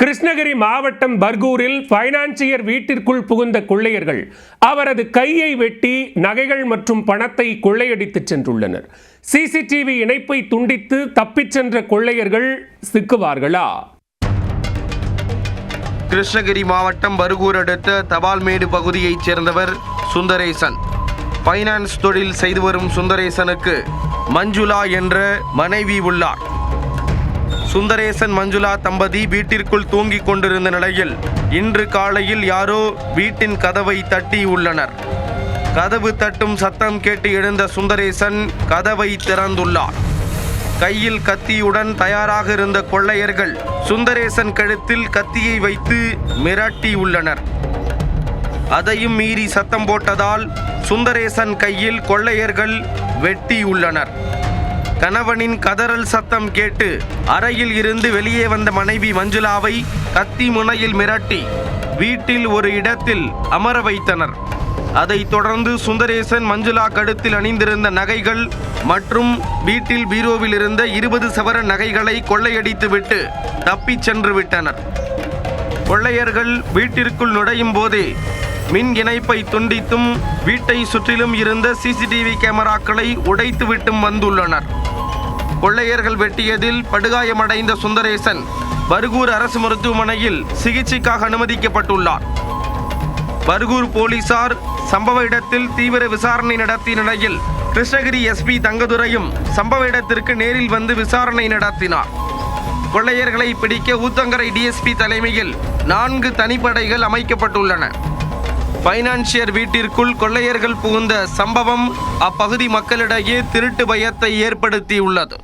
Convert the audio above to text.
கிருஷ்ணகிரி மாவட்டம் பர்கூரில் பைனான்சியர் வீட்டிற்குள் புகுந்த கொள்ளையர்கள் அவரது கையை வெட்டி நகைகள் மற்றும் பணத்தை கொள்ளையடித்து சென்றுள்ளனர். சிசிடிவி இணைப்பை துண்டித்து தப்பிச் சென்ற கொள்ளையர்கள் சிக்குவார்களா? கிருஷ்ணகிரி மாவட்டம் பர்கூர் அடுத்த தபால்மேடு பகுதியைச் சேர்ந்தவர் சுந்தரேசன். பைனான்ஸ் தொழில் செய்து வரும் சுந்தரேசனுக்கு மஞ்சுளா என்ற மனைவி உள்ளார். சுந்தரேசன் மஞ்சுளா தம்பதி வீட்டிற்குள் தூங்கிக் கொண்டிருந்த நிலையில் இன்று காலையில் யாரோ வீட்டின் கதவை தட்டி உள்ளனர். கதவு தட்டும் சத்தம் கேட்டு எழுந்த சுந்தரேசன் கதவை திறந்துள்ளார். கையில் கத்தியுடன் தயாராக இருந்த கொள்ளையர்கள் சுந்தரேசன் கழுத்தில் கத்தியை வைத்து மிரட்டி உள்ளனர். அதையும் மீறி சத்தம் போட்டதால் சுந்தரேசன் கையில் கொள்ளையர்கள் வெட்டி உள்ளனர். கணவனின் கதறல் சத்தம் கேட்டு அறையில் இருந்து வெளியே வந்த மனைவி மஞ்சுளாவை கத்தி முனையில் மிரட்டி வீட்டில் ஒரு இடத்தில் அமர வைத்தனர். அதைத் தொடர்ந்து சுந்தரேசன் மஞ்சுளா கழுத்தில் அணிந்திருந்த நகைகள் மற்றும் வீட்டில் பீரோவில் இருந்த 20 சவரன் நகைகளை கொள்ளையடித்துவிட்டு தப்பிச் சென்று விட்டனர். கொள்ளையர்கள் வீட்டிற்குள் நுழையும் போதே மின் இணைப்பை துண்டித்தும் வீட்டை சுற்றிலும் இருந்த சிசிடிவி கேமராக்களை உடைத்துவிட்டும் வந்துள்ளனர். கொள்ளையர்கள் வெட்டியதில் படுகாயமடைந்த சுந்தரேசன் பர்கூர் அரசு மருத்துவமனையில் சிகிச்சைக்காக அனுமதிக்கப்பட்டுள்ளார். பர்கூர் போலீசார் சம்பவ இடத்தில் தீவிர விசாரணை நடத்திய நிலையில் கிருஷ்ணகிரி எஸ்பி தங்கதுரையும் சம்பவ இடத்திற்கு நேரில் வந்து விசாரணை நடத்தினார். கொள்ளையர்களை பிடிக்க ஊத்தங்கரை டிஎஸ்பி தலைமையில் 4 தனிப்படைகள் அமைக்கப்பட்டுள்ளன. பைனான்சியர் வீட்டிற்குள் கொள்ளையர்கள் புகுந்த சம்பவம் அப்பகுதி மக்களிடையே திருட்டு பயத்தை ஏற்படுத்தியுள்ளது.